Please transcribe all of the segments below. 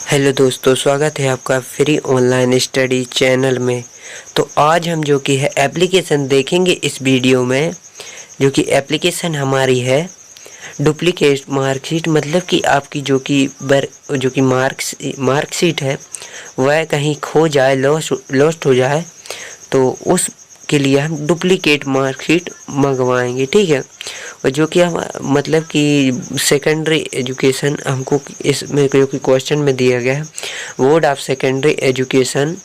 Hello दोस्तों, स्वागत है आपका फ्री ऑनलाइन स्टडी चैनल में। तो आज हम जो कि है एप्लीकेशन देखेंगे इस वीडियो में। जो कि एप्लीकेशन हमारी है डुप्लीकेट मार्कशीट, मतलब कि आपकी जो कि मार्कशीट है वह कहीं खो जाए, लॉस्ट हो जाए, तो उसके लिए हम डुप्लीकेट मार्कशीट मंगवाएंगे। ठीक है। और जो कि हम मतलब कि सेकेंडरी एजुकेशन हमको इसमें जो कि क्वेश्चन में दिया गया है, board of secondary education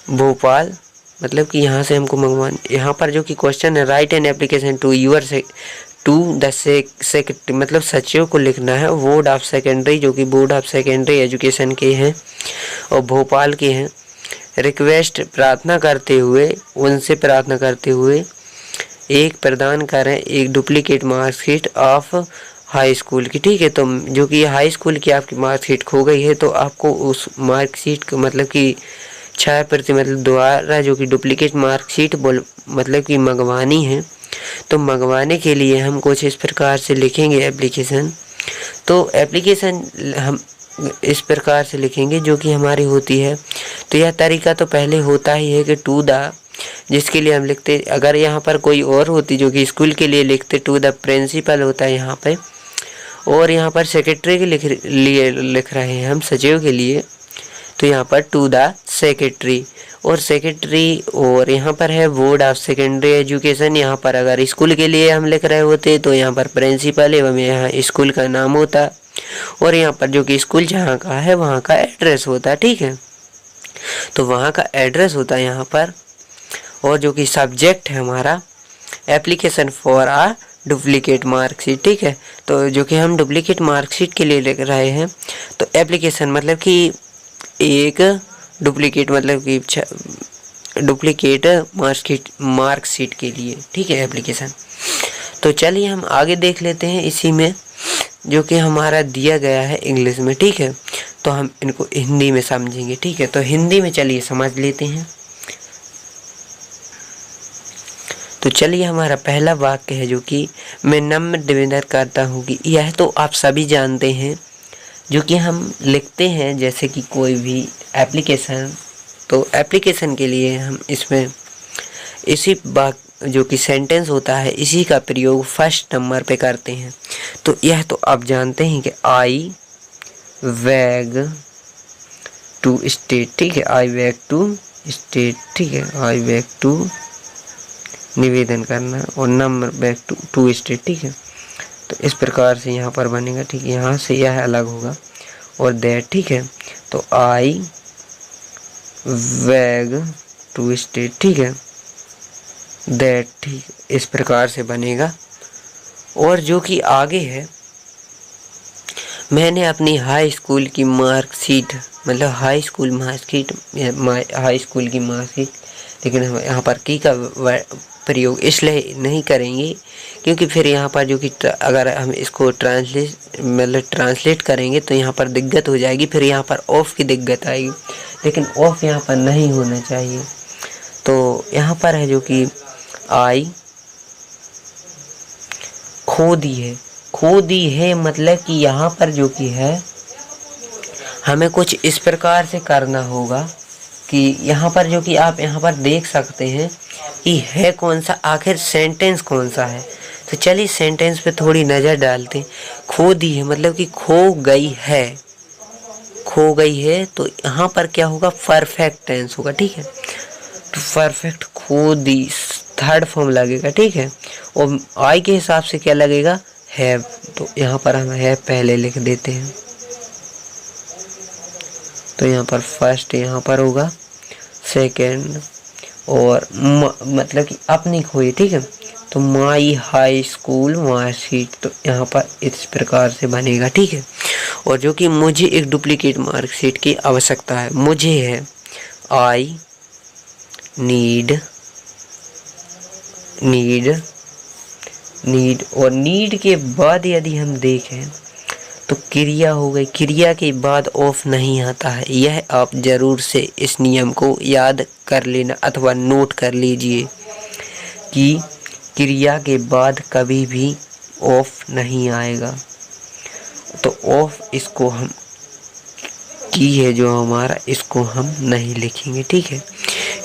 Bhopal, मतलब कि यहाँ से हमको मंगवा। यहाँ पर जो कि क्वेश्चन है, write an application to your to the secretary, मतलब सचिव को लिखना है बोर्ड ऑफ सेकेंडरी, जो कि बोर्ड ऑफ सेकेंडरी एजुकेशन के हैं और भोपाल के हैं। रिक्वेस्ट उनसे प्रार्थना करते हुए एक प्रदान करें एक duplicate marksheet of high school की। ठीक है। तो जो कि हाई स्कूल की आपकी मार्कशीट खो गई है, तो आपको उस मार्कशीट को मतलब कि 6 प्रति मतलब दोबारा जो कि डुप्लीकेट मार्कशीट मतलब कि मंगवानी है। तो मंगवाने के लिए हम कुछ इस प्रकार से लिखेंगे एप्लीकेशन। तो एप्लीकेशन हम इस प्रकार से लिखेंगे जो कि हमारी होती है। तो यह तरीका तो पहले होता ही है कि टू द, जिसके लिए हम लिखते, अगर यहाँ पर कोई और होती जो कि स्कूल के लिए लिखते टू द प्रिंसिपल होता है यहाँ पे, और यहाँ पर सेक्रेटरी के लिख रहे हैं हम सचिव के लिए, तो यहाँ पर टू द सेक्रेटरी और यहाँ पर है बोर्ड ऑफ सेकेंडरी एजुकेशन। यहाँ पर अगर स्कूल के लिए हम लिख रहे होते तो यहाँ पर प्रिंसिपल एवं यहाँ स्कूल का नाम होता, और यहाँ पर जो कि स्कूल जहाँ का है वहाँ का एड्रेस होता है। ठीक है। तो वहाँ का एड्रेस होता है यहाँ पर, और जो कि सब्जेक्ट है हमारा application for uh duplicate marksheet. ठीक है। तो जो कि हम डुप्लीकेट मार्कशीट के लिए लिख रहे हैं, तो एप्लीकेशन मतलब कि एक डुप्लीकेट मतलब कि डुप्लीकेट मार्कशीट के लिए। ठीक है, एप्लीकेशन। तो चलिए हम आगे देख लेते हैं इसी में, जो कि हमारा दिया गया है इंग्लिश में। ठीक है। तो हम इनको हिंदी में समझेंगे। ठीक है। तो हिंदी में चलिए समझ लेते हैं। तो चलिए हमारा पहला वाक्य है जो कि मैं नम्र निवेदन करता हूँ कि, यह तो आप सभी जानते हैं जो कि हम लिखते हैं जैसे कि कोई भी एप्लीकेशन, तो एप्लीकेशन के लिए हम इसमें इसी वाक्य जो कि सेंटेंस होता है इसी का प्रयोग फर्स्ट नंबर पे करते हैं। तो यह तो आप जानते हैं कि आई वैग टू स्टेट। ठीक है, आई वैग टू स्टेट। ठीक है, आई वैग टू निवेदन करना और नंबर बैक टू स्टेट। ठीक है। तो इस प्रकार से यहाँ पर बनेगा। ठीक है, यहाँ से यह अलग होगा और दैट। ठीक है। तो आई वैग टू स्टेट। ठीक है, दैट। ठीक, इस प्रकार से बनेगा। और जो कि आगे है, मैंने अपनी हाई स्कूल की मार्कशीट, मतलब हाई स्कूल की मार्कशीट, लेकिन हम यहाँ पर की का प्रयोग इसलिए नहीं करेंगे क्योंकि फिर यहाँ पर जो कि अगर हम इसको ट्रांसलेट करेंगे तो यहाँ पर दिक्कत हो जाएगी, फिर यहाँ पर ऑफ की दिक्कत आएगी, लेकिन ऑफ यहाँ पर नहीं होना चाहिए। तो यहाँ पर है जो कि आई खो दी है मतलब कि यहाँ पर जो कि है हमें कुछ इस प्रकार से करना होगा कि यहाँ पर जो कि आप यहाँ पर देख सकते हैं कि है कौन सा, आखिर सेंटेंस कौन सा है। तो चलिए सेंटेंस पे थोड़ी नज़र डालते हैं। खो दी है मतलब कि खो गई है, तो यहाँ पर क्या होगा, परफेक्ट टेंस होगा। ठीक है। तो परफेक्ट खो दी थर्ड फॉर्म लगेगा। ठीक है। और आई के हिसाब से क्या लगेगा, हैव। तो यहाँ पर हम हैव पहले लिख देते हैं। तो यहाँ पर फर्स्ट यहाँ पर होगा, सेकंड और मतलब कि अपनी खोई। ठीक है। तो माई हाई स्कूल मार्कशीट, तो यहाँ पर इस प्रकार से बनेगा। ठीक है। और जो कि मुझे एक डुप्लीकेट मार्कशीट की आवश्यकता है, मुझे है आई नीड और नीड के बाद यदि हम देखें तो क्रिया हो गई, क्रिया के बाद ऑफ नहीं आता है। यह आप जरूर से इस नियम को याद कर लेना अथवा नोट कर लीजिए कि क्रिया के बाद कभी भी ऑफ नहीं आएगा। तो ऑफ इसको हम की है जो हमारा, इसको हम नहीं लिखेंगे, ठीक है,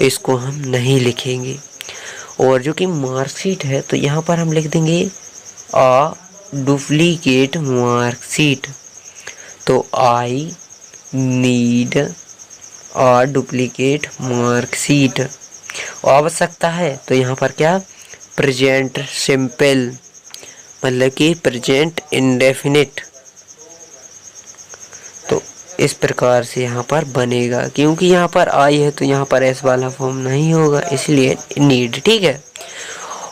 इसको हम नहीं लिखेंगे। और जो कि मार्कशीट है तो यहाँ पर हम लिख देंगे अ डुप्लीकेट मार्कशीट। तो I need a duplicate marksheet. आवश्यकता है तो यहाँ पर क्या, प्रेजेंट सिंपल, मतलब कि प्रेजेंट इंडेफिनिट। तो इस प्रकार से यहाँ पर बनेगा, क्योंकि यहाँ पर आई है तो यहाँ पर एस वाला फॉर्म नहीं होगा, इसलिए नीड, ठीक है।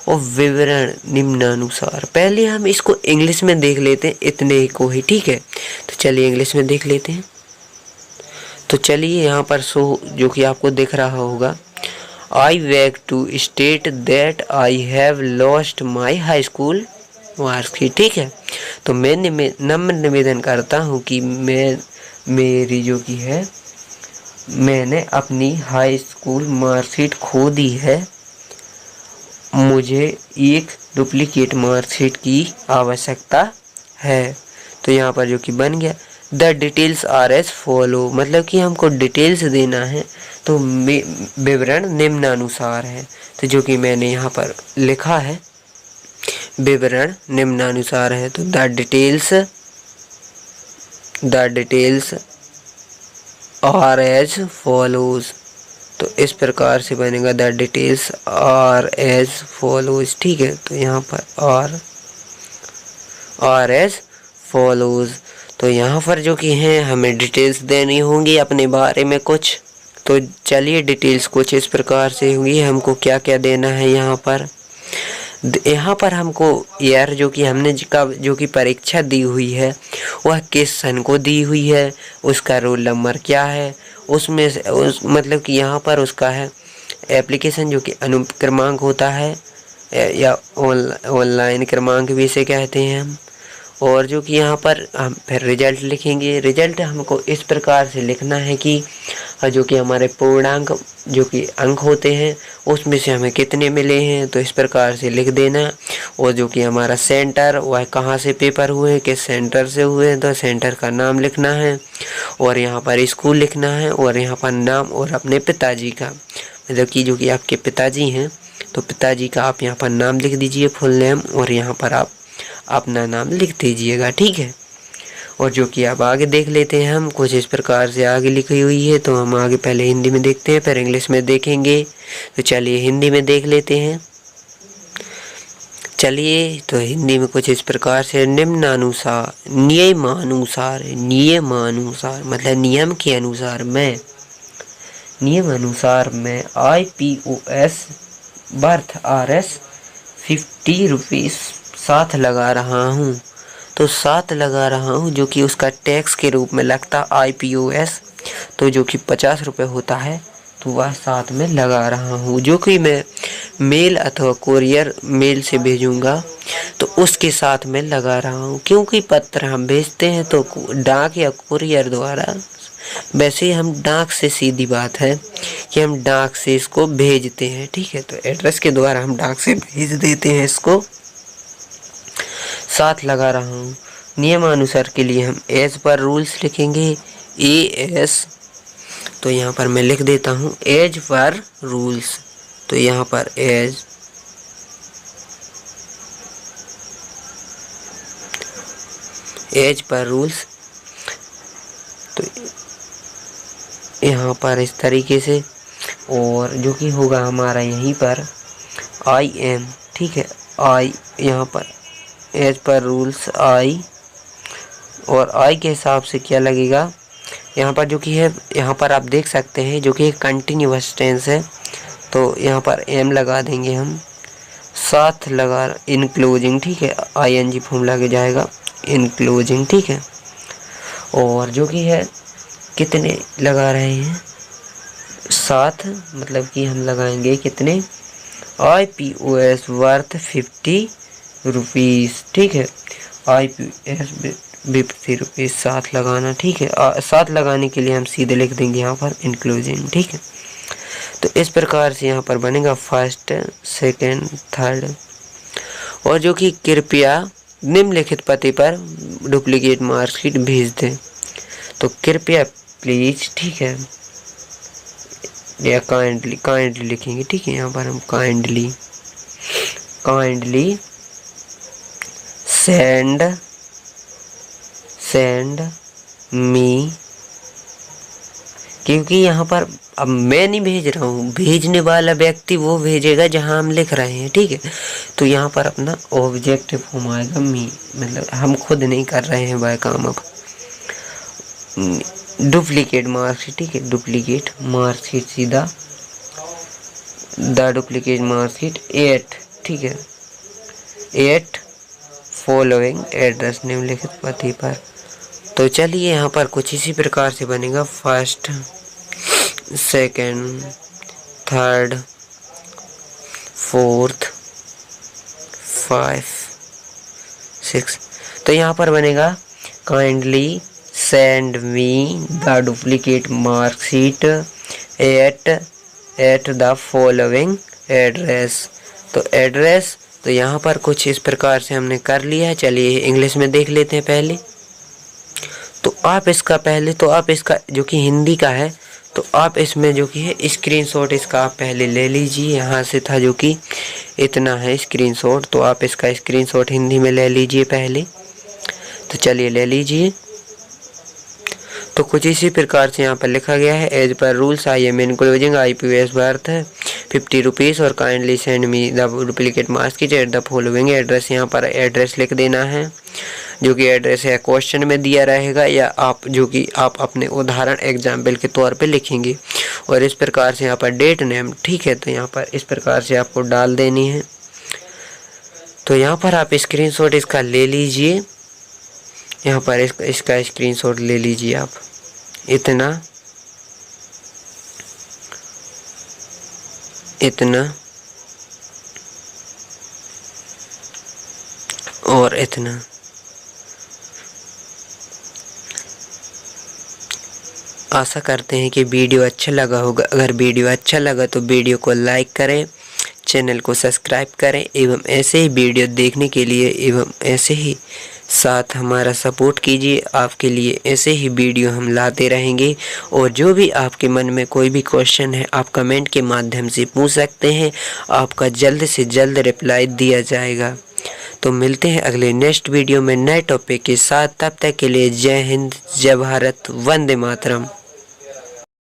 और विवरण निम्नानुसार, पहले हम इसको इंग्लिश में देख लेते हैं इतने को ही, ठीक है। तो चलिए इंग्लिश में देख लेते हैं। तो चलिए यहाँ पर जो कि आपको दिख रहा होगा, I beg to state that I have lost my high school marksheet, ठीक है। तो मैं नम्र निवेदन करता हूँ कि मेरी जो कि है, मैंने अपनी हाई स्कूल मार्कशीट खो दी है, मुझे एक डुप्लीकेट मार्कशीट की आवश्यकता है। तो यहाँ पर जो कि बन गया, the details are as follow, मतलब कि हमको डिटेल्स देना है, तो विवरण निम्नानुसार है। तो जो कि मैंने यहाँ पर लिखा है, विवरण निम्नानुसार है। तो the details are as follows. तो इस प्रकार से बनेगा, the details are as follows, ठीक है। तो यहाँ पर आर एज फॉलोज। तो यहाँ पर जो कि हैं हमें डिटेल्स देनी होंगी अपने बारे में कुछ। तो चलिए डिटेल्स कुछ इस प्रकार से होंगी, हमको क्या क्या देना है यहाँ पर हमको यार जो कि हमने जो कि परीक्षा दी हुई है वह किस सन को दी हुई है, उसका रोल नंबर क्या है, उसमें से मतलब कि यहाँ पर उसका है एप्लीकेशन जो कि अनुक्रमांक होता है या ऑनलाइन क्रमांक भी इसे कहते हैं हम। और जो कि यहाँ पर हम फिर रिजल्ट लिखेंगे। रिजल्ट हमको इस प्रकार से लिखना है कि जो कि हमारे पूर्णांक जो कि अंक होते हैं उसमें से हमें कितने मिले हैं, तो इस प्रकार से लिख देना। और जो कि हमारा सेंटर, वह कहाँ से पेपर हुए, किस सेंटर से हुए हैं, तो सेंटर का नाम लिखना है। और यहाँ पर स्कूल लिखना है, और यहाँ पर नाम और अपने पिताजी का, मतलब कि जो कि आपके पिताजी हैं तो पिताजी का आप यहाँ पर नाम लिख दीजिए, फुल नेम, और यहाँ पर आप अपना नाम लिख दीजिएगा, ठीक है। और जो कि अब आगे देख लेते हैं हम, कुछ इस प्रकार से आगे लिखी हुई है। तो हम आगे पहले हिंदी में देखते हैं, फिर इंग्लिश में देखेंगे। तो चलिए हिंदी में देख लेते हैं। चलिए तो हिंदी में कुछ इस प्रकार से, निम्नानुसार, नियमानुसार मतलब नियम के अनुसार मैं, IPOS बर्थ RS 50 रुपीज़ साथ लगा रहा हूँ। तो साथ लगा रहा हूँ जो कि उसका टैक्स के रूप में लगता IPOS, तो जो कि 50 रुपये होता है, तो वह साथ में लगा रहा हूँ, जो कि मैं मेल अथवा कुरियर मेल से भेजूँगा, तो उसके साथ में लगा रहा हूँ। क्योंकि पत्र हम भेजते हैं तो डाक या कुरियर द्वारा, वैसे हम डाक से, सीधी बात है कि हम डाक से इसको भेजते हैं, ठीक है। तो एड्रेस के द्वारा हम डाक से भेज देते हैं इसको। साथ लगा रहा हूँ, नियमानुसार के लिए हम एज पर रूल्स लिखेंगे, AS। तो यहाँ पर मैं लिख देता हूँ एज पर रूल्स। तो यहाँ पर एज पर रूल्स, तो यहाँ पर इस तरीके से। और जो कि होगा हमारा यहीं पर IM, ठीक है। यहाँ पर एज पर रूल्स I, और I के हिसाब से क्या लगेगा यहाँ पर जो कि है, यहाँ पर आप देख सकते हैं जो कि कंटिन्यूअस टेंस है, तो यहाँ पर M लगा देंगे हम। साथ लगा इंक्लूजिंग, ठीक है, ING फॉर्म लग जाएगा इंक्लूजिंग, ठीक है। और जो कि है कितने लगा रहे हैं साथ, मतलब कि हम लगाएंगे कितने, IPOS वर्थ 50 रुपीज़, ठीक है। IPOS 50 रुपीज़ साथ लगाना, ठीक है। साथ लगाने के लिए हम सीधे लिख देंगे यहाँ पर इंक्लूजिंग, ठीक है। तो इस प्रकार से यहाँ पर बनेगा फर्स्ट, सेकंड, थर्ड। और जो कि कृपया निम्नलिखित पते पर डुप्लीकेट मार्कशीट भेज दें। तो कृपया प्लीज, ठीक है, या काइंडली लिखेंगे, ठीक है। यहाँ पर हम काइंडली सेंड मी, क्योंकि यहाँ पर अब मैं नहीं भेज रहा हूँ, भेजने वाला व्यक्ति वो भेजेगा जहाँ हम लिख रहे हैं, ठीक है। तो यहाँ पर अपना ऑब्जेक्टिव फॉर्म आएगा मी, मतलब हम खुद नहीं कर रहे हैं वह काम। अब डुप्लीकेट मार्कशीट, ठीक है, डुप्लीकेट मार्कशीट, सीधा द डुप्लीकेट मार्कशीट 8, ठीक है, 8 फॉलोइंग एड्रेस निम्नलिखित पते पर। तो चलिए यहाँ पर कुछ इसी प्रकार से बनेगा, फर्स्ट, सेकंड, थर्ड, फोर्थ, 5, 6। तो यहाँ पर बनेगा kindly send me the duplicate marksheet at the following address. तो एड्रेस, तो यहाँ पर कुछ इस प्रकार से हमने कर लिया है। चलिए इंग्लिश में देख लेते हैं पहले। तो आप इसका जो कि हिंदी का है, तो आप इसमें जो कि है स्क्रीनशॉट इसका आप पहले ले लीजिए। यहाँ से था जो कि इतना है स्क्रीनशॉट, तो आप इसका स्क्रीनशॉट हिंदी में ले लीजिए पहले। तो चलिए ले लीजिए। तो कुछ इसी प्रकार से यहाँ पर लिखा गया है, as per rules I am including IPS worth 50 rupees और kindly send me the duplicate marksheet at the following address. यहाँ पर एड्रेस लिख देना है, जो कि एड्रेस है क्वेश्चन में दिया रहेगा, या आप जो कि आप अपने उदाहरण एग्जाम्पल के तौर पे लिखेंगे। और इस प्रकार से यहाँ पर डेट नेम, ठीक है, तो यहाँ पर इस प्रकार से आपको डाल देनी है। तो यहाँ पर आप स्क्रीनशॉट इसका ले लीजिए, यहाँ पर इसका स्क्रीनशॉट ले लीजिए आप, इतना और इतना। आशा करते हैं कि वीडियो अच्छा लगा होगा। अगर वीडियो अच्छा लगा तो वीडियो को लाइक करें, चैनल को सब्सक्राइब करें, एवं ऐसे ही वीडियो देखने के लिए एवं ऐसे ही साथ हमारा सपोर्ट कीजिए। आपके लिए ऐसे ही वीडियो हम लाते रहेंगे। और जो भी आपके मन में कोई भी क्वेश्चन है, आप कमेंट के माध्यम से पूछ सकते हैं, आपका जल्द से जल्द रिप्लाई दिया जाएगा। तो मिलते हैं अगले नेक्स्ट वीडियो में नए टॉपिक के साथ। तब तक के लिए जय हिंद, जय भारत, वंदे मातरम।